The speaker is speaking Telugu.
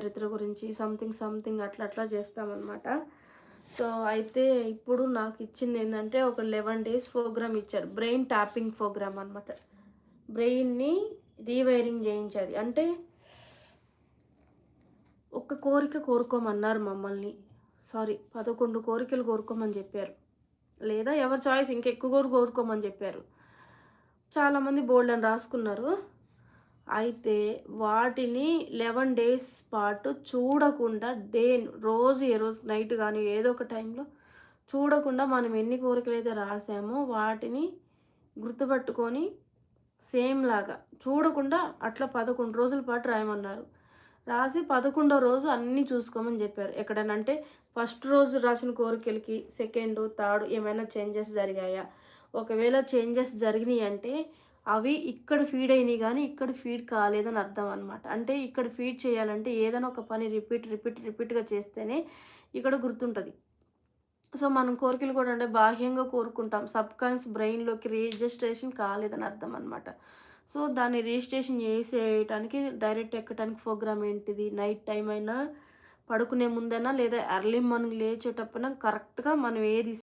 చరిత్ర గురించి సంథింగ్ సంథింగ్ అట్లా అట్లా చేస్తామన్నమాట. సో, అయితే ఇప్పుడు నాకిచ్చిందేందంటే ఒక 11 డేస్ ప్రోగ్రామ్ ఇచ్చారు. బ్రెయిన్ ట్యాపింగ్ ప్రోగ్రామ్ అనమాట. బ్రెయిన్‌ని రీవైరింగ్ చేయించేది. అంటే ఒక్క కోరిక కోరుకోమన్నారు మమ్మల్ని. సారీ 11 కోరికలు కోరుకోమని జెప్పారు. లేదా ఎవరి చాయిస్ ఇంకెక్కువ కూడా కోరుకోమని జెప్పారు. చాలామంది బోలెడన్ని రాసుకున్నారు. అయితే వాటిని 11 డేస్ పాటు చూడకుండా రోజు ఏ రోజు నైట్ గాని ఏదో ఒక టైంలో చూడకుండా మనం ఎన్ని కోరికలైతే రాసామో వాటిని గుర్తుపట్టుకొని సేమ్ లాగా చూడకుండా అట్లా 11 రోజుల పాటు రాయమన్నారు. రాసి 11వ రోజు అన్నీ చూసుకోమని జెప్పారు. ఎక్కడైనా అంటే ఫస్ట్ రోజు రాసిన కోరికలకి సెకండు, థర్డ్ ఏమైనా చేంజెస్ జరిగాయా? ఒకవేళ చేంజెస్ జరిగినియంటే అవి ఇక్కడ ఫీడ్ అయినియి గానీ, ఇక్కడ ఫీడ్ కాలేదని అర్థం అనమాట. అంటే ఇక్కడ ఫీడ్ చేయాలంటే ఏదైనా ఒక పని రిపీట్‌గా చేస్తేనే ఇక్కడ గుర్తుంటది. సో, మనం కోరికలు కూడా అంటే బాహ్యంగా కోరుకుంటాం. సబ్‌కాన్షియస్ బ్రెయిన్‌లోకి రిజిస్ట్రేషన్ కాలేదని అర్థం అనమాట. సో, దాన్ని రిజిస్ట్రేషన్ చేసేయటానికి డైరెక్ట్ ఎక్కటానికి ప్రోగ్రామ్ ఏంటిది? నైట్ టైమ్ అయినా, పడుకునే ముందైనా లేదా ఎర్లీ మార్నింగ్ లేచేటప్పున కరెక్ట్‌గా మనం ఏది